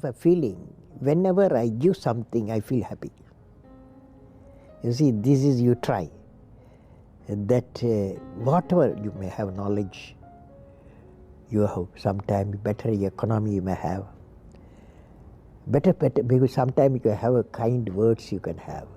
have a feeling, whenever I give something, I feel happy. You see, this is you try. That whatever you may have knowledge, you have sometimes better economy you may have. Better, because sometimes you can have a kind words you can have.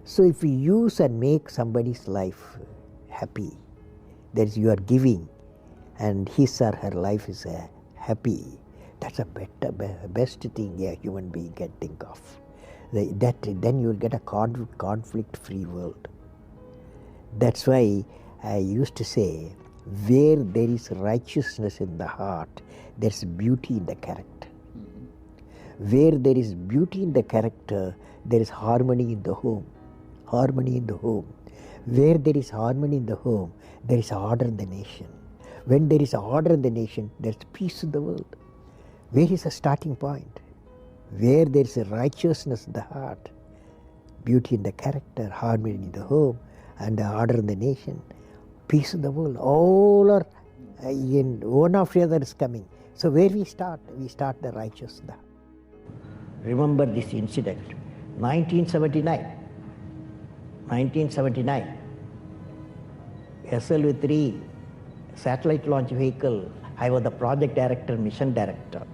So if you use and make somebody's life happy, that is you are giving, and his or her life is happy, that's a best thing a human being can think of. Then you will get a conflict-free world. That's why I used to say, where there is righteousness in the heart, there's beauty in the character. Where there is beauty in the character, there is harmony in the home. Harmony in the home. Where there is harmony in the home, there is order in the nation. When there is order in the nation, there is peace in the world. Where is the starting point? Where there is a righteousness in the heart, beauty in the character, harmony in the home, and the order in the nation, peace in the world, all are in one after the other is coming. So where we start? We start the righteousness. Remember this incident, 1979, SLV-3 satellite launch vehicle, I was the project director, mission director.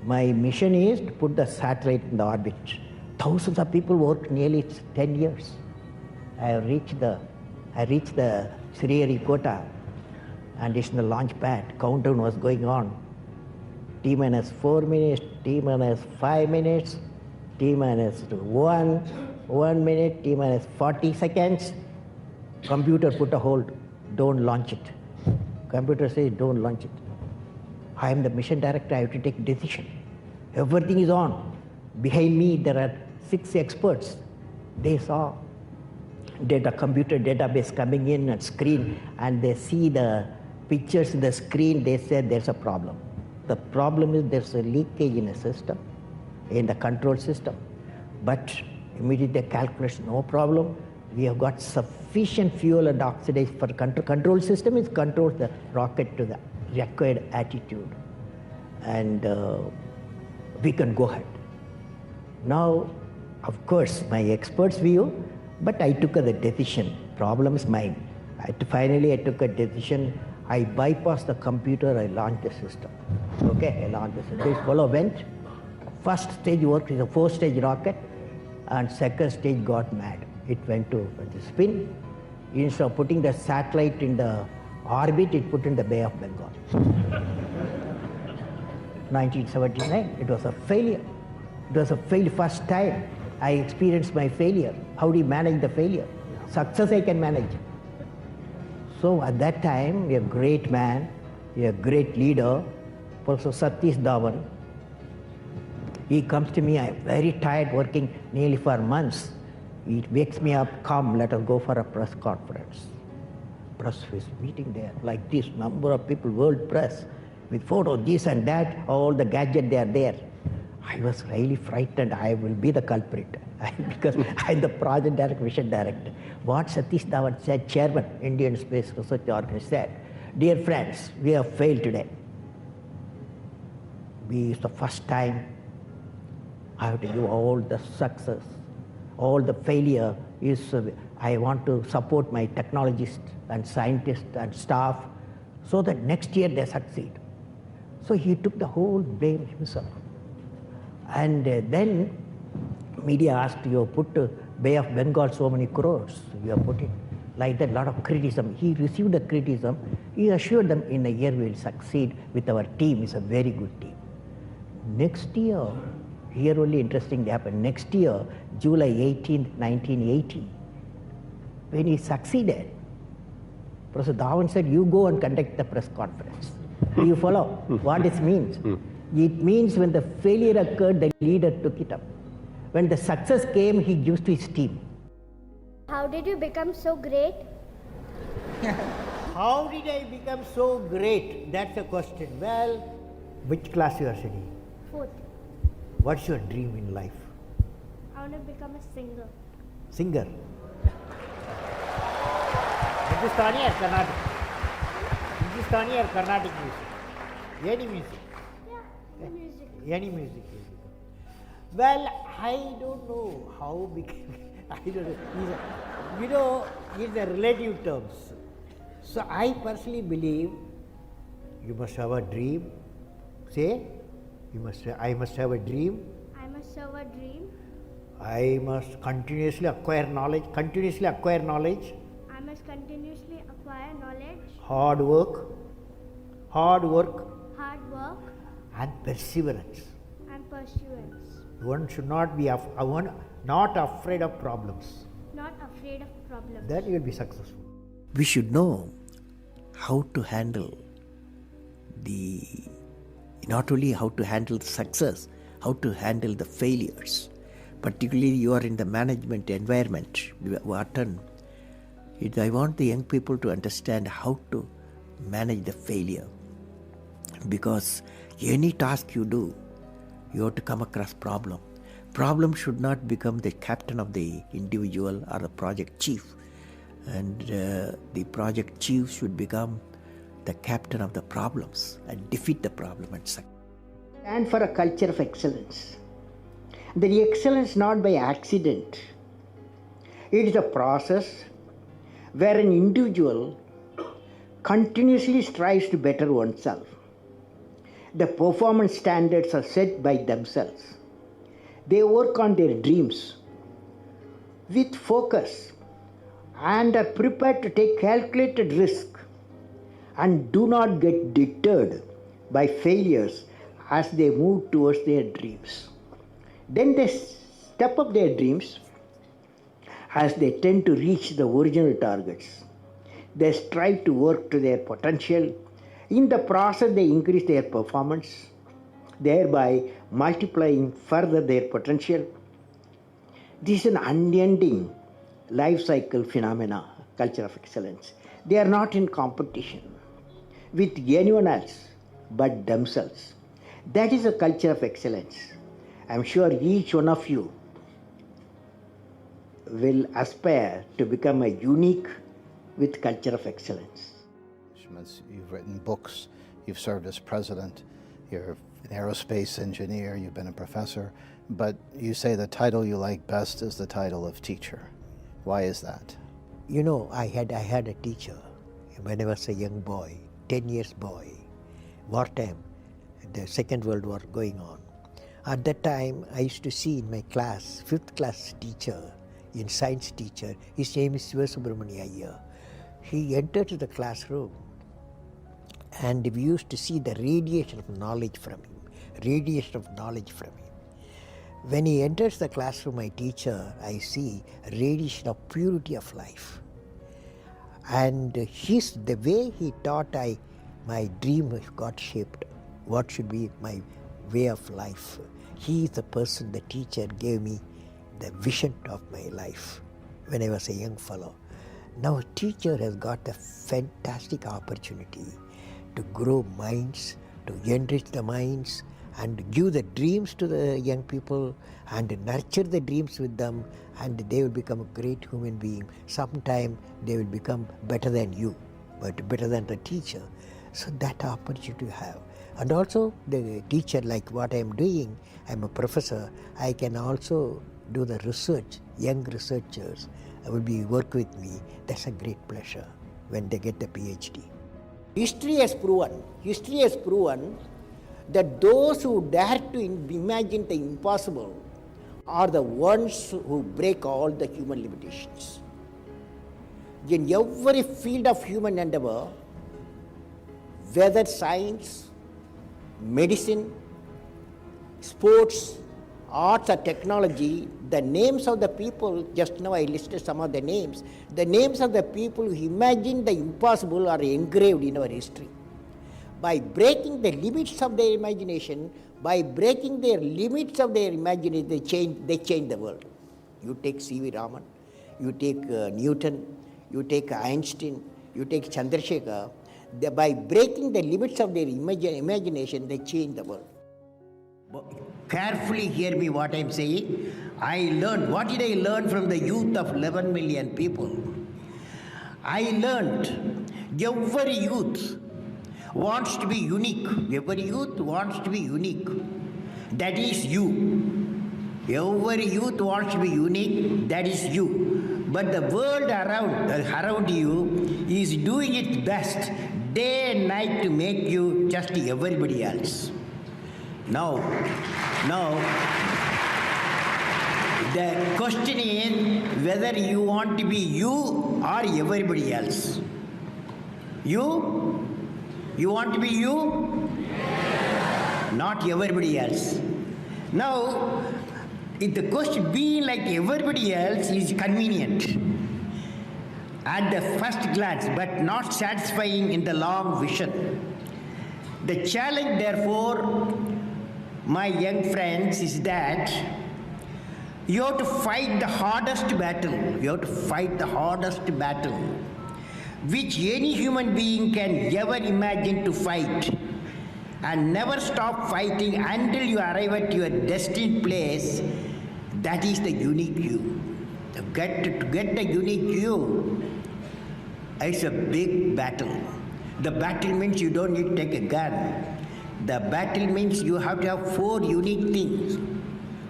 My mission is to put the satellite in the orbit. Thousands of people worked nearly 10 years. I reached the Sriharikota, and it's in the launch pad. Countdown was going on. T-minus 4 minutes, T-minus 5 minutes, T-minus 1 minute, T-minus 40 seconds. Computer put a hold, don't launch it. Computer says, don't launch it. I am the mission director, I have to take decision. Everything is on. Behind me there are 6 experts. They saw computer database coming in and screen, and they see the pictures in the screen. They said there's a problem. The problem is there's a leakage in a system, in the control system. But immediately calculation, no problem. We have got sufficient fuel and oxidation for control system. It controls the rocket to the required attitude, and we can go ahead. Now, of course, my expert's view, but I took the decision. Problem is mine. Finally, I took a decision. I bypassed the computer, I launched the system. Okay, I launched the system. This fellow went. First stage worked is a 4-stage rocket, and second stage got mad. It went to spin. Instead of putting the satellite in the orbit, it put in the Bay of Bengal. 1979, it was a failure. It was a failure. First time I experienced my failure. How do you manage the failure? Success I can manage. So at that time, a great man, a great leader, Professor Satish Dhawan, he comes to me, I'm very tired working nearly for months. He wakes me up, come, let us go for a press conference. Press is meeting there, like this, number of people, world press, with photos, this and that, all the gadgets, they are there. I was really frightened, I will be the culprit, because I'm the project director, mission director. What Satish Dhawan said, chairman, Indian Space Research Organization, said, dear friends, we have failed today. It's the first time I have to give all the success. All the failure is, I want to support my technologists and scientists and staff so that next year they succeed. So he took the whole blame himself. And then media asked, you have put Bay of Bengal so many crores, you have put it. Like that, a lot of criticism. He received the criticism. He assured them in a year we will succeed with our team. It's a very good team. Next year, here only interesting happened. Next year, July 18th, 1980, when he succeeded, Professor Dhawan said, you go and conduct the press conference. Do you follow what it means? It means when the failure occurred, the leader took it up. When the success came, he gives to his team. How did you become so great? How did I become so great? That's a question. Well, which class you are studying? 4th. What's your dream in life? I want to become a singer. Singer. Hindustani or Carnatic? Hindustani or Carnatic music? Any music? Yeah, the music. Any music will become. Well, I don't know how became. I don't know. It's a relative terms. So I personally believe you must have a dream. Say, I must have a dream. I must have a dream. I must continuously acquire knowledge. Continuously acquire knowledge. I must continuously acquire knowledge. Hard work. Hard work And perseverance. and pursuance. One should not be not afraid of problems. Not afraid of problems. Then you will be successful. We should know how to handle not only how to handle the success, how to handle the failures. Particularly you are in the management environment, I want the young people to understand how to manage the failure. Because any task you do, you have to come across problem. Problem should not become the captain of the individual or the project chief. And the project chief should become the captain of the problems and defeat the problem and succeed. Stand for a culture of excellence. The excellence not by accident. It is a process where an individual continuously strives to better oneself. The performance standards are set by themselves. They work on their dreams with focus and are prepared to take calculated risk and do not get deterred by failures as they move towards their dreams. Then they step up their dreams as they tend to reach the original targets. They strive to work to their potential. In the process, they increase their performance, thereby multiplying further their potential. This is an unending life cycle phenomena, culture of excellence. They are not in competition with anyone else but themselves. That is a culture of excellence. I am sure each one of you will aspire to become a unique with culture of excellence. You've written books, you've served as president, you're an aerospace engineer, you've been a professor, but you say the title you like best is the title of teacher. Why is that? I had a teacher when I was a young boy, 10 years boy, wartime, the Second World War going on. At that time, I used to see in my class, 5th class teacher, in science teacher, his name is Subramania Iyer. He entered the classroom and we used to see the radiation of knowledge from him. When he enters the classroom, my teacher, I see a radiation of purity of life. And the way he taught, my dream got shaped. What should be my way of life? He is the person, the teacher gave me the vision of my life when I was a young fellow. Now a teacher has got a fantastic opportunity to grow minds, to enrich the minds, and give the dreams to the young people and nurture the dreams with them, and they will become a great human being. Sometime they will become better than you, but better than the teacher. So that opportunity you have. And also the teacher, like what I am doing, I am a professor, I can also do the research. Young researchers will work with me. That's a great pleasure when they get the PhD. History has proven that those who dare to imagine the impossible are the ones who break all the human limitations. In every field of human endeavor, whether science, medicine, sports, arts or technology, the names of the people, just now I listed some of the names of the people who imagined the impossible are engraved in our history. By breaking the limits of their imagination, they change the world. You take C.V. Raman, you take Newton, you take Einstein, you take Chandrasekhar. By breaking the limits of their imagination, they change the world. Carefully hear me what I am saying. What did I learn from the youth of 11 million people? I learned every youth wants to be unique. Every youth wants to be unique. That is you. Every youth wants to be unique, that is you. But the world around you is doing its best day and night to make you just everybody else. Now, the question is whether you want to be you or everybody else. You? You want to be you? Not everybody else. Now, if the question being like everybody else is convenient at the first glance, but not satisfying in the long vision. The challenge, therefore, my young friends, is that you have to fight the hardest battle. You have to fight the hardest battle which any human being can ever imagine to fight, and never stop fighting until you arrive at your destined place. That is the unique you. To get the unique you, it's a big battle. The battle means you don't need to take a gun. The battle means you have to have 4 unique things.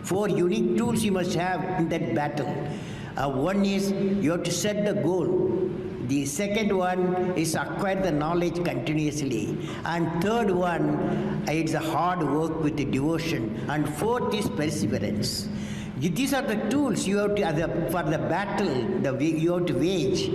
4 unique tools you must have in that battle. One is you have to set the goal. The second one is acquire the knowledge continuously. And third one, it's a hard work with the devotion. And fourth is perseverance. These are the tools you have to, for the battle you have to wage.